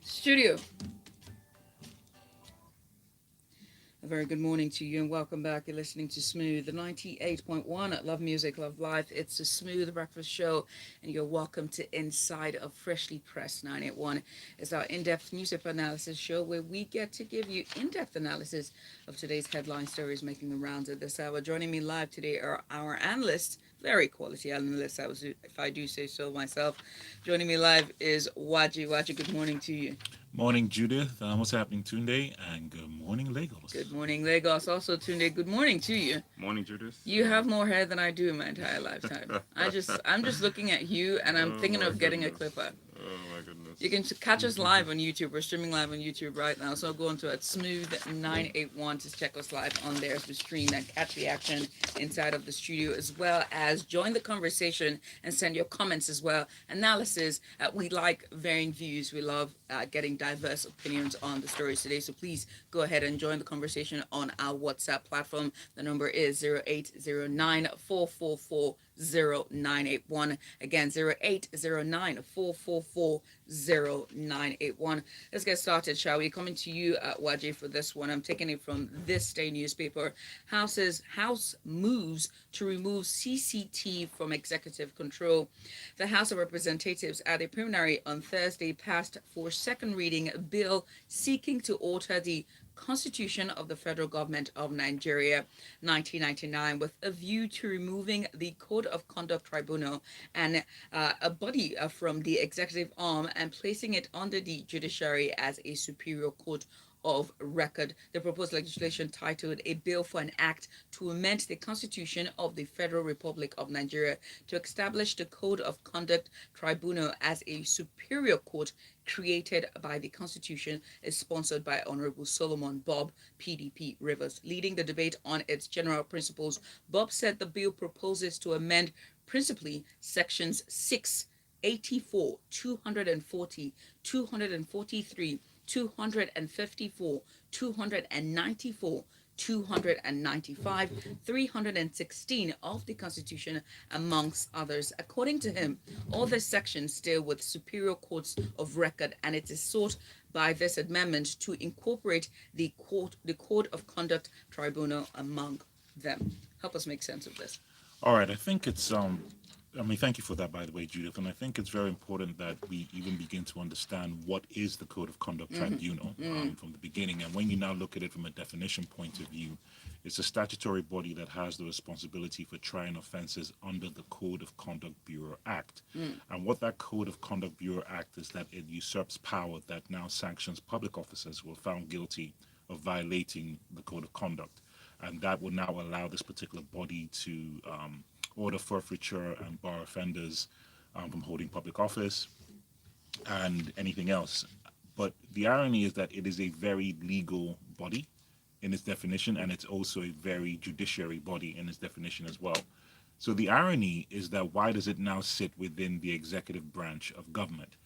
Studio. A very good morning to you and welcome back. You're listening to Smooth, the 98.1 at Love Music, Love Life. It's a Smooth Breakfast Show, and you're welcome to Inside of Freshly Pressed 981. It's our in-depth newspaper analysis show where we get to give you in-depth analysis of today's headline stories making the rounds at this hour. Joining me live today are our analysts, very quality analysts, if I do say so myself. Joining me live is Waji. Waji, good morning to you. Morning, Judith. What's happening today? And good morning, Good Lagos. morning, Lagos. Also, Tunde, good morning to you. Morning, Judith. You have more hair than I do in my entire lifetime. I'm just looking at you, and I'm Oh thinking my of getting a goodness. clipper. Oh my You goodness. can catch us live on YouTube. We're streaming live on YouTube right now. So go on to Smooth 981 to check us live on there as we stream and catch the action inside of the studio, as well as join the conversation and send your comments as well. Analysis. We like varying views. We love getting diverse opinions on the stories today. So please go ahead and join the conversation on our WhatsApp platform. The number is 0809 444 0981. Again, 0809 444 0981. Let's get started, shall we? Coming to you, Waji, for this one. I'm taking it from This Day newspaper. House moves to remove CCT from executive control. The House of Representatives at a preliminary on Thursday passed for second reading a bill seeking to alter the Constitution of the Federal Government of Nigeria, 1999, with a view to removing the Code of Conduct Tribunal and a body from the executive arm and placing it under the judiciary as a superior court of record. The proposed legislation, titled A Bill for an Act to Amend the Constitution of the Federal Republic of Nigeria to establish the Code of Conduct Tribunal as a superior court created by the Constitution, is sponsored by Honorable Solomon Bob, PDP Rivers. Leading the debate on its general principles, Bob said the bill proposes to amend principally sections 684, 240, 243, 254, 294, 295, 316 of the Constitution, amongst others. According to him, all the sections deal with superior courts of record, and it is sought by this amendment to incorporate the Code of Conduct Tribunal among them. Help us make sense of this. All right, I think it's thank you for that, by the way, Judith. And I think it's very important that we even begin to understand what is the Code of Conduct Tribunal from the beginning. And when you now look at it from a definition point of view, it's a statutory body that has the responsibility for trying offenses under the Code of Conduct Bureau Act. And what that Code of Conduct Bureau Act is that it usurps power that now sanctions public officers who are found guilty of violating the Code of Conduct. And that will now allow this particular body to order forfeiture and bar offenders from holding public office and anything else. But the irony is that it is a very legal body in its definition, and it's also a very judiciary body in its definition as well. So the irony is that why does it now sit within the executive branch of government?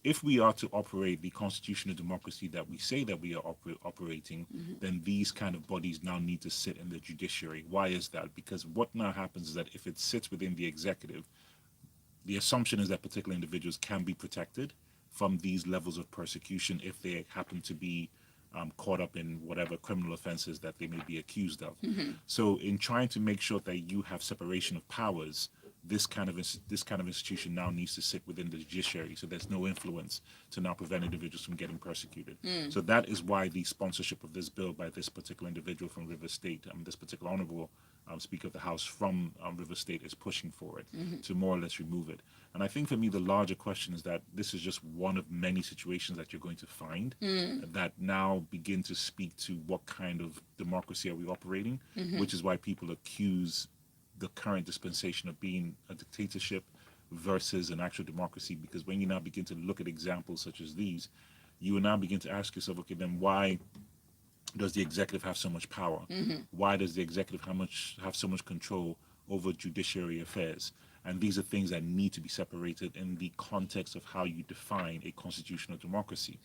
If we are to operate the constitutional democracy that we say that we are operating, then these kind of bodies now need to sit in the judiciary. Why is that? Because what now happens is that if it sits within the executive, the assumption is that particular individuals can be protected from these levels of persecution if they happen to be caught up in whatever criminal offenses that they may be accused of. So, in trying to make sure that you have separation of powers, this kind of institution now needs to sit within the judiciary, so there's no influence to now prevent individuals from getting persecuted. So that is why the sponsorship of this bill by this particular individual from River State, this particular honorable Speaker of the House from River State, is pushing for it to more or less remove it. And I think for me, the larger question is that this is just one of many situations that you're going to find that now begin to speak to what kind of democracy are we operating, which is why people accuse the current dispensation of being a dictatorship versus an actual democracy. Because when you now begin to look at examples such as these, you will now begin to ask yourself, okay, then why does the executive have so much power? Why does the executive have so much control over judiciary affairs? And these are things that need to be separated in the context of how you define a constitutional democracy.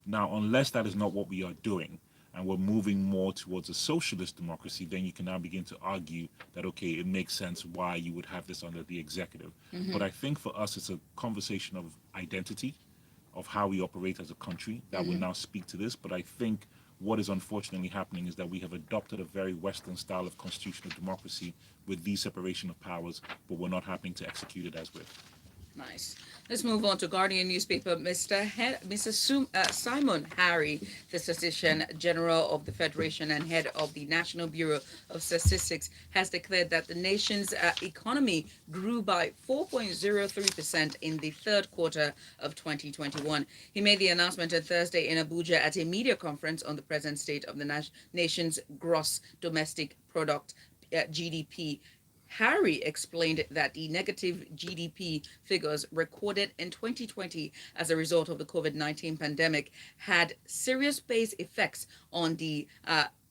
Now, unless that is not what we are doing, and we're moving more towards a socialist democracy, then you can now begin to argue that, okay, it makes sense why you would have this under the executive. But I think for us, it's a conversation of identity, of how we operate as a country that will now speak to this. But I think what is unfortunately happening is that we have adopted a very Western style of constitutional democracy with the separation of powers, but we're not happening to execute it as with. Nice. Let's move on to Guardian newspaper. Simon Harry, the Statistician General of the Federation and head of the National Bureau of Statistics, has declared that the nation's economy grew by 4.03% in the third quarter of 2021. He made the announcement on Thursday in Abuja at a media conference on the present state of the nation's gross domestic product, GDP. Harry explained that the negative GDP figures recorded in 2020 as a result of the COVID-19 pandemic had serious base effects on the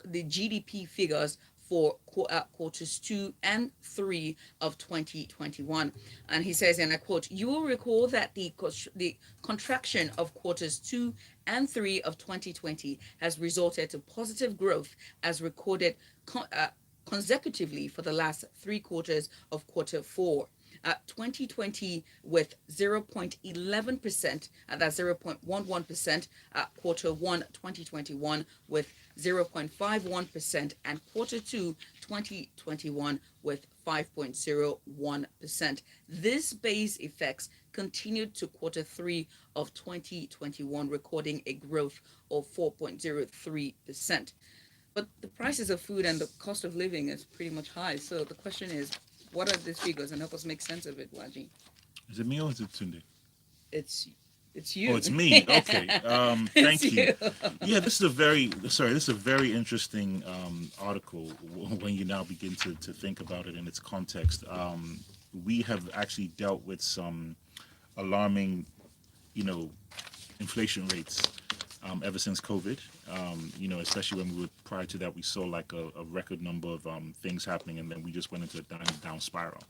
GDP figures for quarters 2 and 3 of 2021. And he says, and I quote, "You will recall that the contraction of quarters 2 and 3 of 2020 has resulted to positive growth as recorded consecutively for the last 3 quarters of quarter 4. 2020 with 0.11%, that's 0.11%, quarter 1 2021 with 0.51%, and quarter 2 2021 with 5.01%. This base effects continued to quarter 3 of 2021, recording a growth of 4.03%. But the prices of food and the cost of living is pretty much high. So the question is, what are these figures, and help us make sense of it, Waji? Is it me or is it Tunde? It's you. Oh, it's me. Okay. Thank you. Yeah, this is a very interesting article when you now begin to think about it in its context. We have actually dealt with some alarming, inflation rates ever since COVID. Especially when we were prior to that, we saw like a record number of things happening, and then we just went into a down spiral.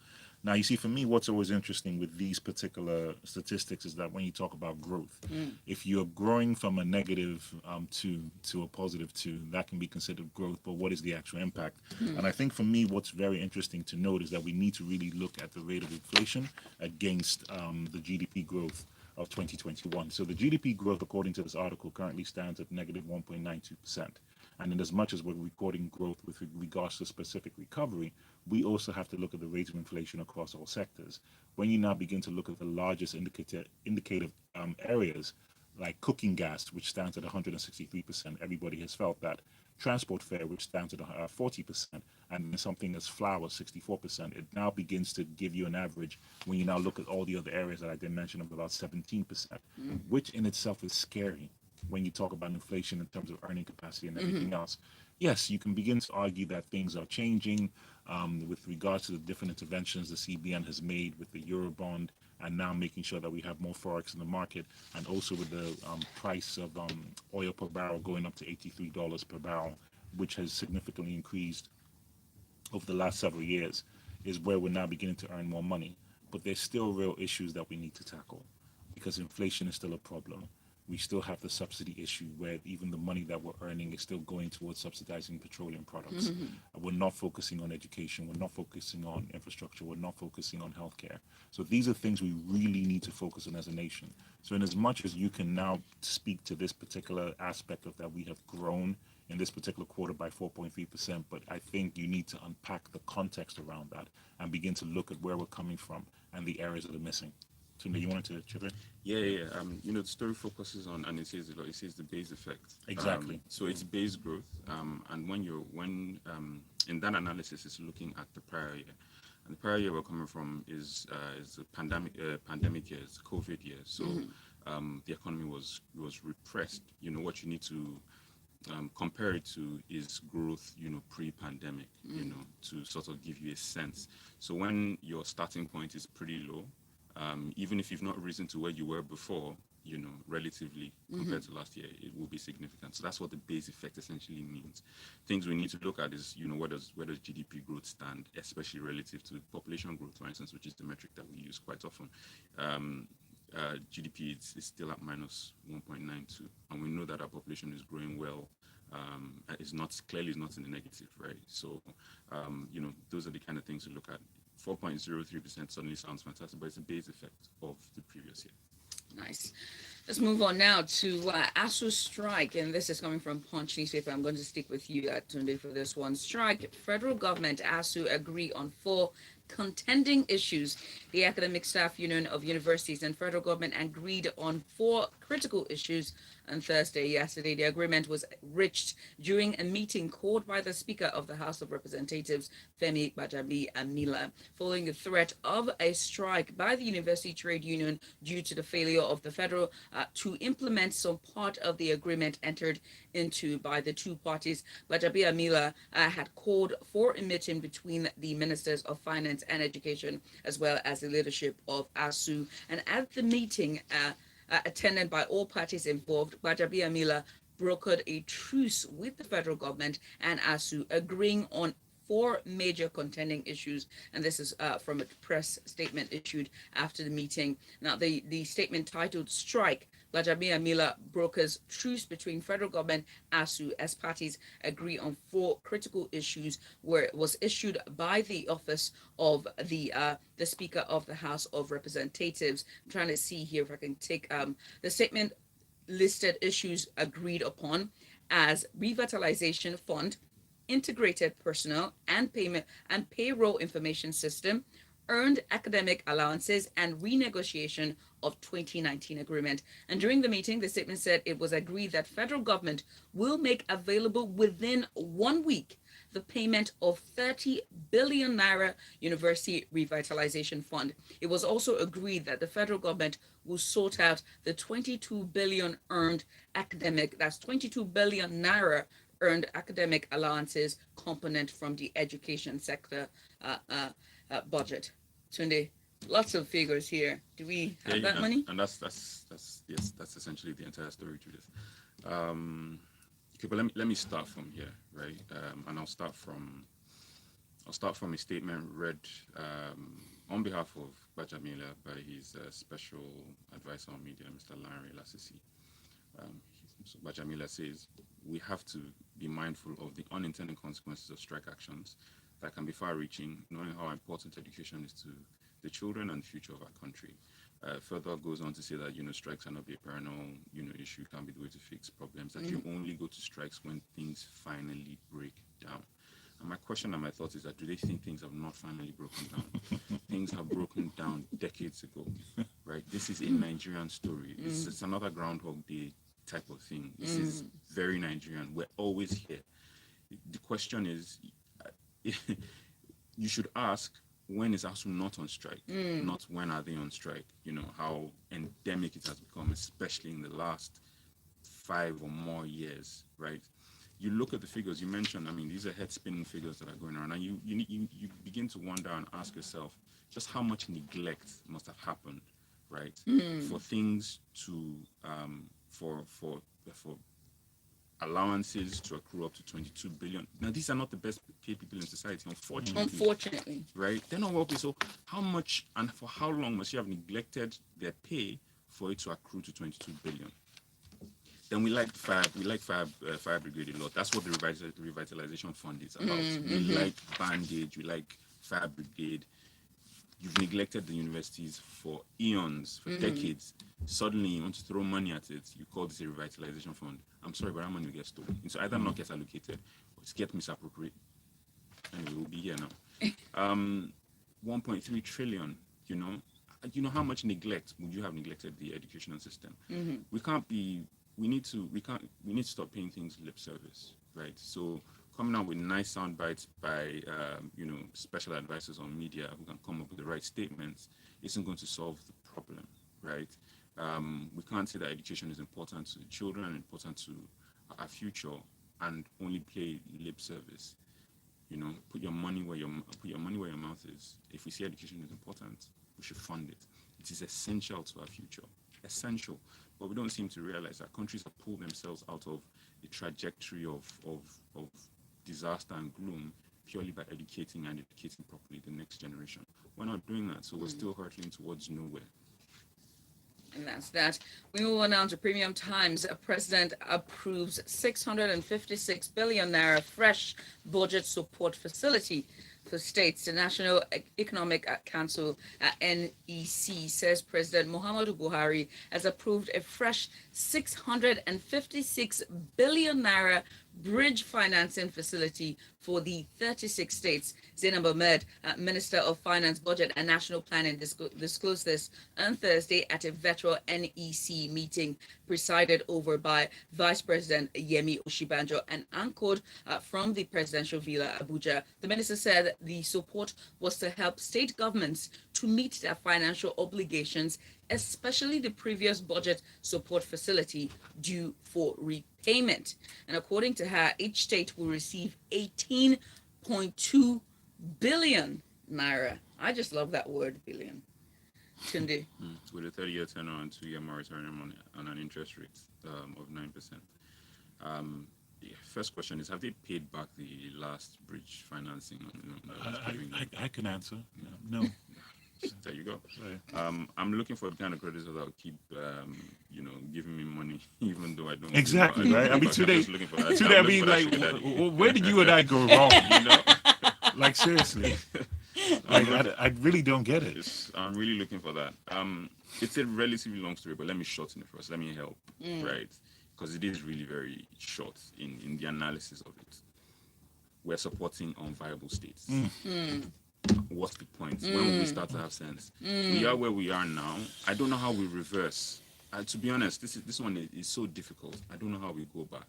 Now, you see, for me, what's always interesting with these particular statistics is that when you talk about growth, if you're growing from a negative 2 to a positive 2, that can be considered growth, but what is the actual impact? And I think for me, what's very interesting to note is that we need to really look at the rate of inflation against the GDP growth of 2021. So the GDP growth, according to this article, currently stands at negative 1.92%. And in as much as we're recording growth with regards to specific recovery, we also have to look at the rate of inflation across all sectors. When you now begin to look at the largest indicative areas, like cooking gas, which stands at 163%, everybody has felt that. Transport fare, which stands at 40%, and something as flour, 64%, it now begins to give you an average when you now look at all the other areas that I did mention of about 17%, which in itself is scary when you talk about inflation in terms of earning capacity and everything else. Yes, you can begin to argue that things are changing with regards to the different interventions the CBN has made with the Eurobond, and now making sure that we have more forex in the market, and also with the price of oil per barrel going up to $83 per barrel, which has significantly increased over the last several years, is where we're now beginning to earn more money. But there's still real issues that we need to tackle, because inflation is still a problem. We still have the subsidy issue where even the money that we're earning is still going towards subsidizing petroleum products. We're not focusing on education. We're not focusing on infrastructure. We're not focusing on healthcare. So these are things we really need to focus on as a nation. So in as much as you can now speak to this particular aspect of that, we have grown in this particular quarter by 4.3%, but I think you need to unpack the context around that and begin to look at where we're coming from and the areas that are missing. Tunde, you wanted to chip in? Yeah. The story focuses on, and it says a lot. It says the base effect. Exactly. So it's base growth, and when in that analysis, it's looking at the prior year, and the prior year we're coming from is the pandemic years, COVID years. So the economy was repressed. What you need to compare it to is growth, pre-pandemic. To sort of give you a sense. So when your starting point is pretty low. Even if you've not risen to where you were before, relatively compared to last year, it will be significant. So that's what the base effect essentially means. Things we need to look at is, where does GDP growth stand, especially relative to population growth, for instance, which is the metric that we use quite often. GDP is still at minus 1.92, and we know that our population is growing well. It's not in the negative, right? So, those are the kind of things to look at. 4.03% suddenly sounds fantastic, but it's a base effect of the previous year. Nice. Let's move on now to ASUU Strike, and this is coming from Punch newspaper. I'm going to stick with you, Tunde, for this one. Strike, federal government, ASUU agree on 4 contending issues. The Academic Staff Union of Universities and federal government agreed on 4 critical issues on Thursday. Yesterday, the agreement was reached during a meeting called by the Speaker of the House of Representatives, Femi Gbajabiamila, following the threat of a strike by the University Trade Union due to the failure of the federal to implement some part of the agreement entered into by the two parties. Gbajabiamila had called for a meeting between the Ministers of Finance and Education, as well as the leadership of ASUU. And at the meeting, attended by all parties involved, Gbajabiamila brokered a truce with the federal government and ASUU, agreeing on 4 major contending issues. And this is from a press statement issued after the meeting. Now, the statement titled Strike, Gbajabiamila brokers truce between federal government ASUU as parties agree on 4 critical issues, where it was issued by the office of the Speaker of the House of Representatives. I'm trying to see here if I can take the statement listed issues agreed upon as revitalization fund, integrated personnel and payment and payroll information system, earned academic allowances, and renegotiation of 2019 agreement. And during the meeting, the statement said it was agreed that federal government will make available within 1 week the payment of 30 billion naira university revitalization fund. It was also agreed that the federal government will sort out the 22 billion earned academic, that's 22 billion naira earned academic allowances component from the education sector budget. Tunde, lots of figures here. Do we have that money? And that's yes, that's essentially the entire story, Judith. Okay, but let me start from here, right? And I'll start from a statement read on behalf of Gbajabiamila by his special advisor on media, Mr. Larry Lasisi. So Gbajabiamila says, we have to be mindful of the unintended consequences of strike actions that can be far-reaching, knowing how important education is to the children and the future of our country. Further goes on to say that, strikes cannot be a perennial, issue, can't be the way to fix problems, that you only go to strikes when things finally break down. And my question and my thought is that, do they think things have not finally broken down? Things have broken down decades ago, right? This is a Nigerian story. It's another Groundhog Day type of thing. This is very Nigerian. We're always here. The question is, you should ask, when is ASUU not on strike? Not when are they on strike? How endemic it has become, especially in the last 5 or more years, right? You look at the figures you mentioned. These are head-spinning figures that are going around, and you begin to wonder and ask yourself just how much neglect must have happened, right? For things to for allowances to accrue up to 22 billion. Now, these are not the best paid people in society, unfortunately. Right? They're not well paid. So how much and for how long must you have neglected their pay for it to accrue to 22 billion? Then we like fire brigade a lot. That's what the revitalization fund is about. We like bandage, we like fire brigade. You've neglected the universities for eons, for decades. Suddenly, you want to throw money at it. You call this a revitalization fund. I'm sorry, but that money will get stolen. So either not get allocated, or it's get misappropriated. Anyway, we'll be here now. 1.3 trillion. How much neglect would you have neglected the educational system? We need to stop paying things lip service, right? So coming out with nice sound bites by special advisors on media who can come up with the right statements isn't going to solve the problem, right? We can't say that education is important to the children and important to our future and only play lip service. Put your money where your mouth is. If we say education is important, we should fund it. It is essential to our future. Essential. But we don't seem to realize that countries have pulled themselves out of the trajectory of disaster and gloom purely by educating properly the next generation. We're not doing that, so we're still hurtling towards nowhere. And that's that. We move on now to Premium Times. A president approves 656 billion naira fresh budget support facility for states. The National Economic Council, NEC, says President Muhammadu Buhari has approved a fresh 656 billion naira bridge financing facility for the 36 states. Zainab Ahmed, Minister of Finance, Budget and National Planning, disclosed this on Thursday at a virtual NEC meeting presided over by Vice President Yemi Oshibanjo and anchored from the presidential villa, Abuja. The minister said the support was to help state governments to meet their financial obligations, especially the previous budget support facility due for repayment. And according to her, each state will receive 18.2 billion naira. I just love that word, billion. Tunde. With a 30-year tenor and 2-year moratorium on an interest rate of 9%. First question is, have they paid back the last bridge financing? I can answer. No. There you go. Right. I'm looking for the kind of creditors that will keep, giving me money, even though I don't. Exactly, right? I mean, today, I I mean, like, where did you and I go wrong? Like, seriously. Like, I really don't get it. I'm really looking for that. It's a relatively long story, but let me shorten it first. Let me help, right? Because it is really very short in the analysis of it. We're supporting unviable states. What's the point? When will we start to have sense? We are where we are now. I don't know how we reverse. To be honest, this one is so difficult. I don't know how we go back.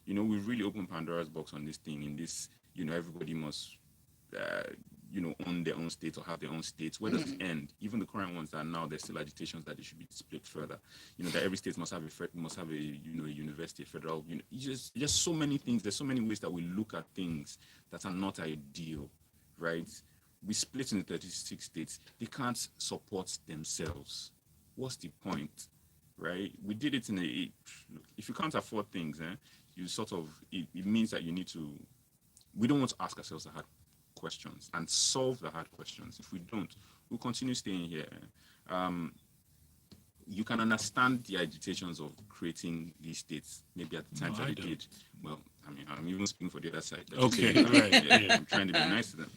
We've really opened Pandora's box on this thing. In this, everybody must, own their own states or have their own states. Where does it end? Even the current ones that are now, there's still agitations that they should be split further. That every state must have a university, a federal. Just so many things. There's so many ways that we look at things that are not ideal, right? We split in the 36 states. They can't support themselves. What's the point, right? We did it if you can't afford things, you sort of, it means that we don't want to ask ourselves the hard questions and solve the hard questions. If we don't, we'll continue staying here. You can understand the agitations of creating these states, maybe at the time that they did. Well, I mean, I'm even speaking for the other side. Okay, right. Yeah, I'm trying to be nice to them.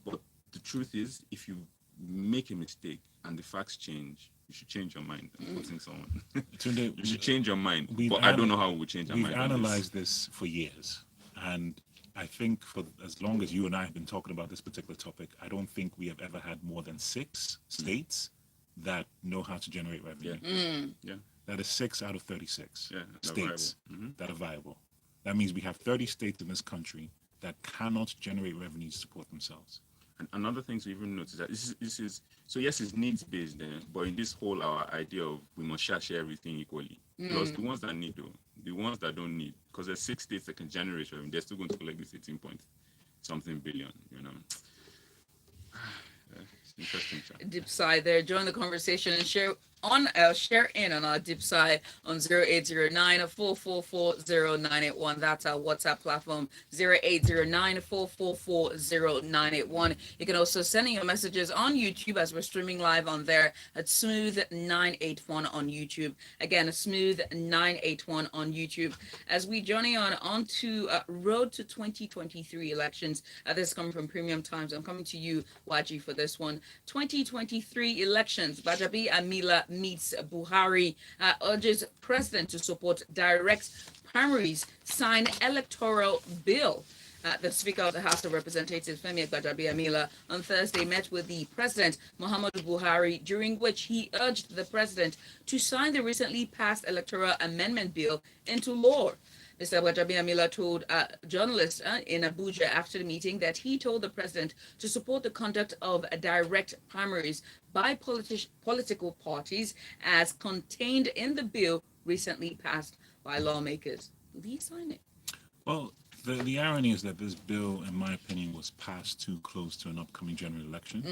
But the truth is, if you make a mistake and the facts change, you should change your mind. I'm quoting someone. Tunde, you should change your mind. But I don't know how we change our mind. We've analyzed this for years. And I think for as long as you and I have been talking about this particular topic, I don't think we have ever had more than 6 states that know how to generate revenue. Yeah. That is 6 out of 36 states that are viable. That means we have 30 states in this country that cannot generate revenue to support themselves. And another thing to even notice that this is so yes, it's needs based, but in this whole our idea of we must share everything equally. Plus the ones that need, though, the ones that don't need, because there's 6 states that can generate revenue, they're still going to collect this 18 point something billion. It's interesting. Deep side there. Join the conversation and share in on our deep side on 0809 444 0981. That's our WhatsApp platform, 0809 444 0981. You can also send in your messages on YouTube as we're streaming live on there at Smooth 981 on YouTube. Again, Smooth 981 on YouTube. As we journey on to road to 2023 elections. This is coming from Premium Times. I'm coming to you, Waji, for this one. 2023 elections. Bajabi Amila meets Buhari, urges president to support direct primaries, sign electoral bill. The Speaker of the House of Representatives, Femi Gbajabiamila, on Thursday met with the President, Muhammadu Buhari, during which he urged the President to sign the recently passed electoral amendment bill into law. Mr. Gbajabiamila told journalists in Abuja after the meeting that he told the President to support the conduct of direct primaries by political parties as contained in the bill recently passed by lawmakers. Will he sign it? Well, the irony is that this bill, in my opinion, was passed too close to an upcoming general election.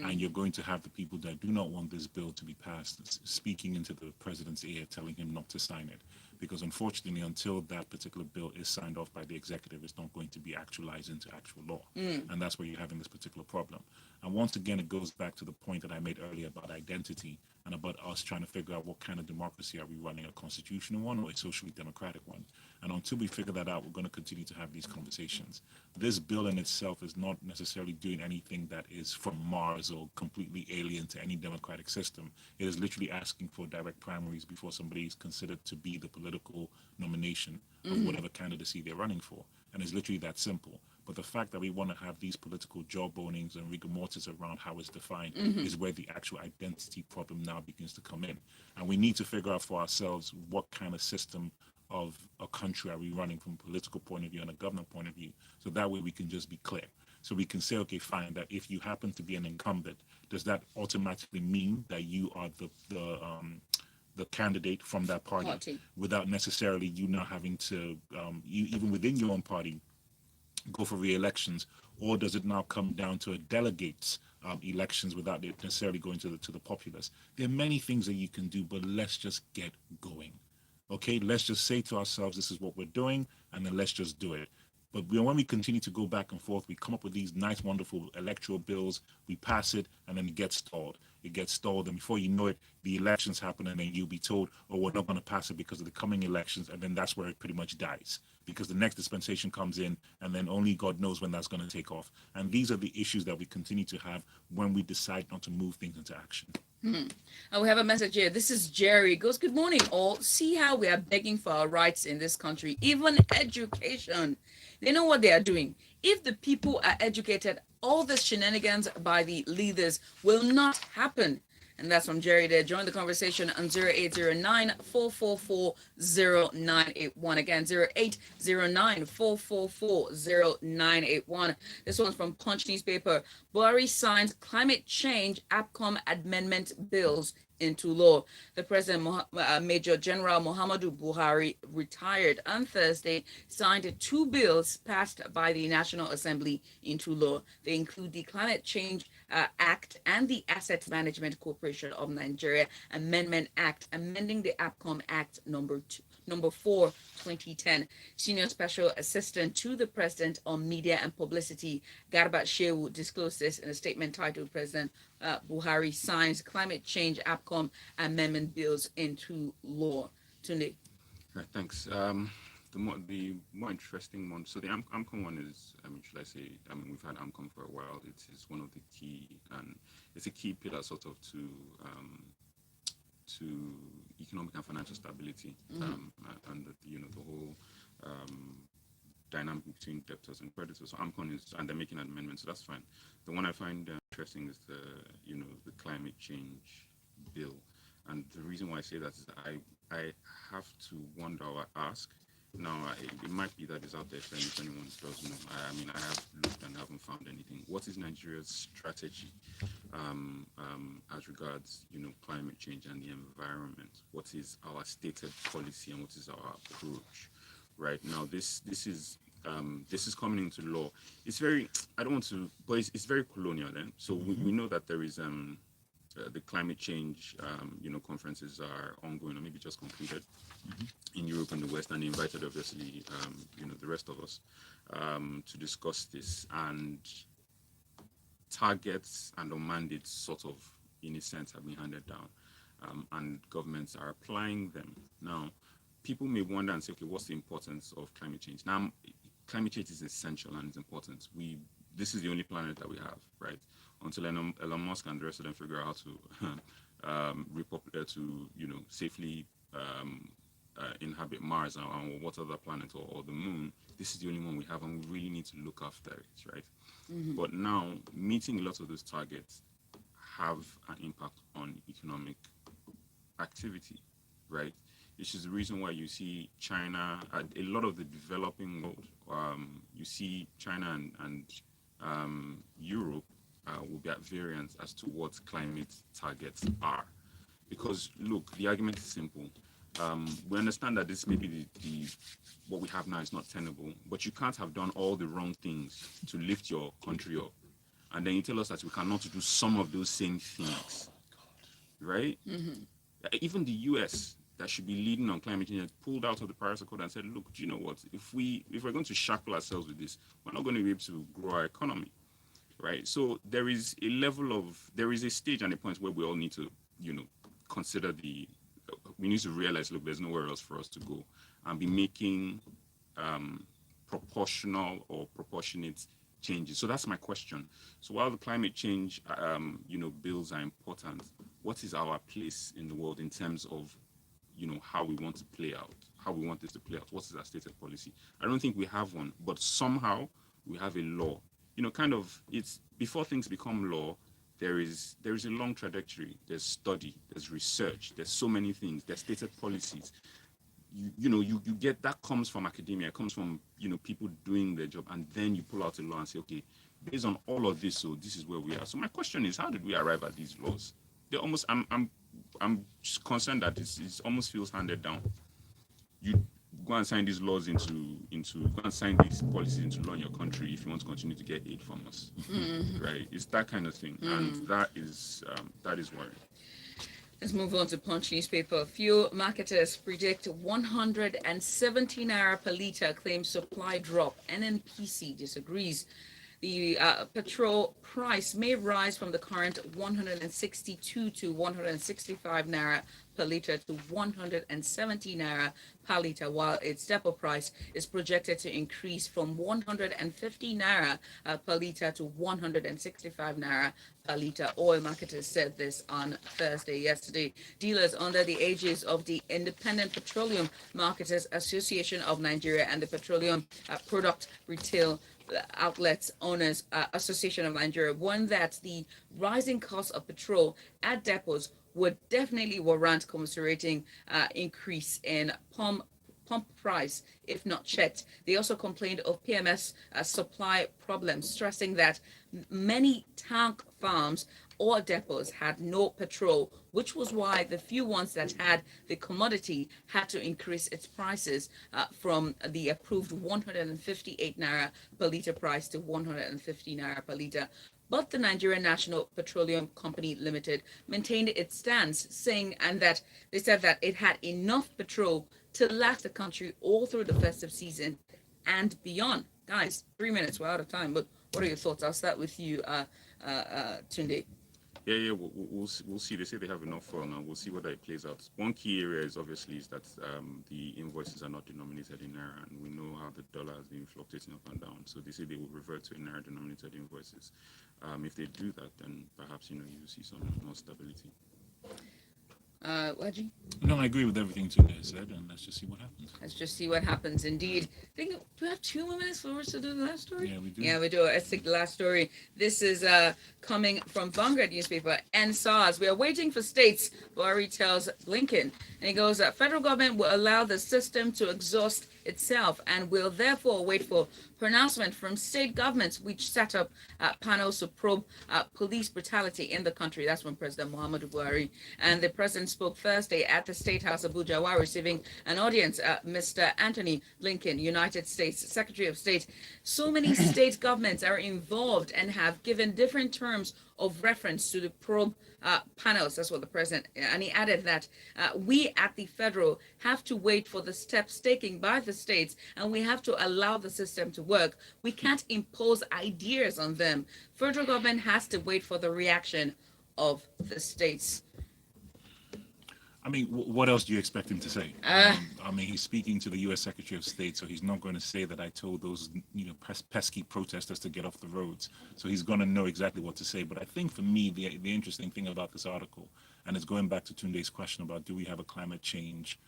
And you're going to have the people that do not want this bill to be passed speaking into the president's ear, telling him not to sign it. Because unfortunately, until that particular bill is signed off by the executive, it's not going to be actualized into actual law. And that's where you're having this particular problem. And once again, it goes back to the point that I made earlier about identity and and about us trying to figure out what kind of democracy are we running, a constitutional one or a socially democratic one. And until we figure that out, we're going to continue to have these conversations. This bill in itself is not necessarily doing anything that is from Mars or completely alien to any democratic system. It is literally asking for direct primaries before somebody is considered to be the political nomination of whatever candidacy they're running for. And it's literally that simple. But the fact that we want to have these political jawbonings and rigor mortis around how it's defined is where the actual identity problem now begins to come in. And we need to figure out for ourselves what kind of system of a country are we running from a political point of view and a government point of view. So that way we can just be clear. So we can say, okay, fine, that if you happen to be an incumbent, does that automatically mean that you are the candidate from that party without necessarily you now having to, even within your own party, go for re-elections, or does it now come down to a delegates elections without it necessarily going to the populace? There are many things that you can do, but let's just get going. Okay, let's just say to ourselves, this is what we're doing, and then let's just do it. But when we continue to go back and forth, we come up with these nice, wonderful electoral bills, we pass it, and then it gets stalled. It gets stalled, and before you know it, the elections happen, and then you'll be told, oh, we're not going to pass it because of the coming elections, and then that's where it pretty much dies. Because the next dispensation comes in, and then only God knows when that's going to take off. And these are the issues that we continue to have when we decide not to move things into action. And we have a message here. This is Jerry. It goes, good morning, all. See how we are begging for our rights in this country, even education. They know what they are doing. If the people are educated, all this shenanigans by the leaders will not happen. And that's from Jerry there. Join the conversation on 0809-444-0981. Again, 0809-444-0981. This one's from Punch Newspaper. Buhari signs climate change APCOM amendment bills into law. The President, Major General Muhammadu Buhari, retired on Thursday, signed 2 bills passed by the National Assembly into law. They include the Climate Change Act and the Asset Management Corporation of Nigeria Amendment Act, amending the APCOM Act number 4, 2010. Senior Special Assistant to the President on Media and Publicity, Garba Shehu, disclosed this in a statement titled President Buhari signs climate change APCOM amendment bills into law. Tunde. Right, thanks. The more interesting one. So the AMCOM one is, should I say? We've had AMCOM for a while. It is one of the key, and it's a key pillar sort of to economic and financial stability, and the whole dynamic between debtors and creditors. So AMCOM is, and they're making an amendment, so that's fine. The one I find interesting is the climate change bill, and the reason why I say that is that I have to wonder or ask. Now, it might be that it's out there if anyone does know. I have looked and haven't found anything. What is Nigeria's strategy as regards, climate change and the environment? What is our stated policy and what is our approach? Right now, this is coming into law. It's very, I don't want to, but it's very colonial. Then, so we know that there is the climate change, conferences are ongoing or maybe just concluded in Europe and the West, and invited obviously, the rest of us to discuss this, and targets and mandates sort of, in a sense, have been handed down, and governments are applying them. Now, people may wonder and say, okay, what's the importance of climate change? Now, climate change is essential and it's important. This is the only planet that we have, right? Until Elon Musk and the rest of them figure out how to safely inhabit Mars or what other planet or the moon. This is the only one we have, and we really need to look after it, right? But now, meeting a lot of those targets have an impact on economic activity, right? Which is the reason why you see China, a lot of the developing world, you see China and Europe will be at variance as to what climate targets are. Because look, the argument is simple. We understand that this may be what we have now is not tenable, but you can't have done all the wrong things to lift your country up, and then you tell us that we cannot do some of those same things, right? Even the US, that should be leading on climate change, pulled out of the Paris Accord and said, look, do you know what? If we're going to shackle ourselves with this, we're not going to be able to grow our economy, right? So there is a stage and a point where we all need to, consider we need to realize, look, there's nowhere else for us to go, and be making proportional or proportionate changes. So that's my question. So while the climate change, bills are important, what is our place in the world in terms of, how we want to play out, how we want this to play out? What is our stated policy? I don't think we have one, but somehow we have a law. It's before things become law. There is a long trajectory. There's study, there's research, there's so many things, there's stated policies. You get that comes from academia, it comes from people doing their job, and then you pull out a law and say, okay, based on all of this, so this is where we are. So my question is, how did we arrive at these laws? They almost, I'm just concerned that it almost feels handed down. You go and sign these laws go and sign these policies into law in your country if you want to continue to get aid from us, right? It's that kind of thing, and that is worrying. Let's move on to Punch newspaper. Fuel marketers predict 170 naira per litre, claim supply drop. NNPC disagrees. The petrol price may rise from the current 162 to 165 naira per litre to 170 naira per litre, while its depot price is projected to increase from 150 naira per litre to 165 naira per litre. Oil marketers said this on Thursday. Yesterday, dealers under the aegis of the Independent Petroleum Marketers Association of Nigeria and the Petroleum Product Retail Outlets Owners Association of Nigeria warned that the rising cost of petrol at depots would definitely warrant commensurating increase in pump price if not checked. They also complained of PMS supply problems, stressing that many tank farms or depots had no petrol, which was why the few ones that had the commodity had to increase its prices from the approved 158 naira per litre price to 150 naira per litre. But the Nigerian National Petroleum Company Limited maintained its stance, saying that it had enough petrol to last the country all through the festive season and beyond. Guys, 3 minutes, we're out of time, but what are your thoughts? I'll start with you, Tunde. Yeah, we'll see. They say they have enough oil now. We'll see whether it plays out. One key area is that the invoices are not denominated in naira, and we know how the dollar has been fluctuating up and down. So they say they will revert to naira denominated invoices. If they do that, then perhaps you see some more stability. Waji? No, I agree with everything Tunde said, and let's just see what happens. Let's just see what happens. Indeed. Do we have 2 more minutes for us to do the last story? Yeah, we do. Yeah, we do. Let's take the last story. This is coming from Vanguard Newspaper and SARS. We are waiting for states, Buhari tells Blinken. And he goes, federal government will allow the system to exhaust itself and will therefore wait for pronouncement from state governments which set up panels to probe police brutality in the country. That's from President Muhammadu Buhari. And the president spoke Thursday at the State House Abuja while receiving an audience. Mr. Anthony Blinken, United States Secretary of State. So many state governments are involved and have given different terms of reference to the probe panels. That's what the president, and he added that we at the federal have to wait for the steps taken by the states, and we have to allow the system to work. We can't impose ideas on them. Federal government has to wait for the reaction of the states. I mean, what else do you expect him to say? I mean, he's speaking to the U.S. Secretary of State, so he's not going to say that I told those, pesky protesters to get off the roads. So he's going to know exactly what to say. But I think for me, the interesting thing about this article, and it's going back to Tunde's question about do we have a climate change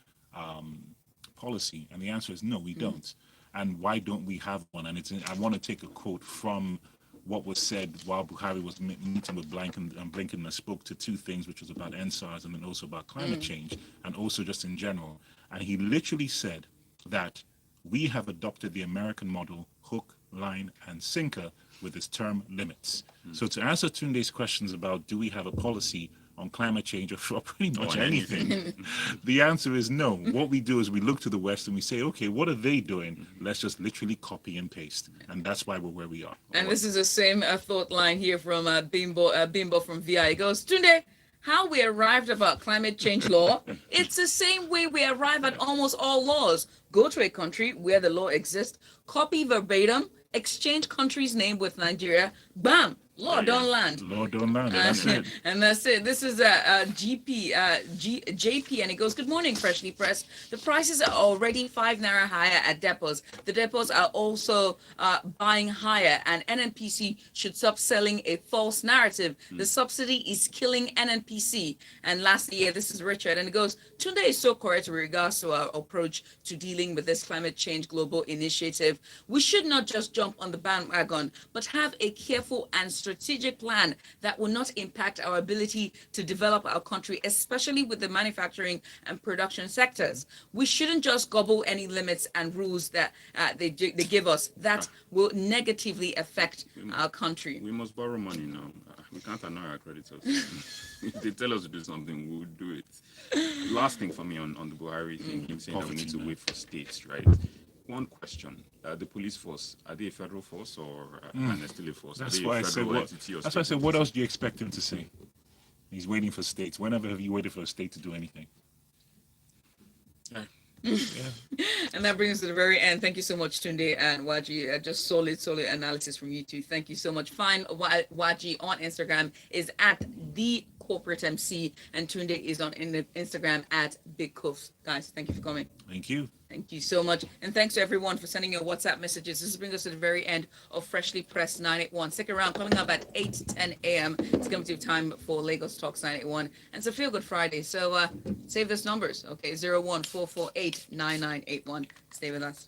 policy, and the answer is no, we don't. And why don't we have one? And I want to take a quote from what was said while Buhari was meeting with Blinken, and Blinken spoke to two things, which was about NSARS and then also about climate change, and also just in general. And he literally said that we have adopted the American model, hook, line, and sinker, with its term limits. So to answer Tunde's questions about do we have a policy on climate change or pretty much anything, the answer is no. What we do is we look to the West and we say, okay, what are they doing? Let's just literally copy and paste. And that's why we're where we are. And this is the same thought line here from Bimbo from VI. It goes, Tunde, how we arrived about climate change law, it's the same way we arrive at almost all laws. Go to a country where the law exists, copy verbatim, exchange country's name with Nigeria, bam, Law don't land. Lord don't land. That's it. And that's it. This is JP, and it goes, good morning, freshly pressed. The prices are already 5 naira higher at depots. The depots are also buying higher, and NNPC should stop selling a false narrative. The subsidy is killing NNPC. And lastly, this is Richard, and it goes, Tunde is so correct with regards to our approach to dealing with this climate change global initiative. We should not just jump on the bandwagon, but have a careful and strategic plan that will not impact our ability to develop our country, especially with the manufacturing and production sectors. We shouldn't just gobble any limits and rules that they give us that will negatively affect our country. We must borrow money now. We can't annoy our creditors. If they tell us to do something, we'll do it. Last thing for me on the Buhari thing, him saying that we need to wait for states, right? One question: the police force, are they a federal force or and they're still a force? That's are they why a I said federal what. entity or That's why I state said, what entity? else do you expect him to say? He's waiting for states. Whenever have you waited for a state to do anything? Yeah. And that brings us to the very end. Thank you so much, Tunde and Waji. Just solid analysis from you two. Thank you so much. Find Waji on Instagram is at the corporate MC, and Tunde is on Instagram at Big Cuffs. Guys, thank you for coming. Thank you. Thank you so much. And thanks to everyone for sending your WhatsApp messages. This brings us to the very end of Freshly Pressed 981. Stick around, coming up at 8:10 a.m. It's going to be time for Lagos Talks 981. And it's a Feel Good Friday. So save those numbers. Okay, 014489981. Stay with us.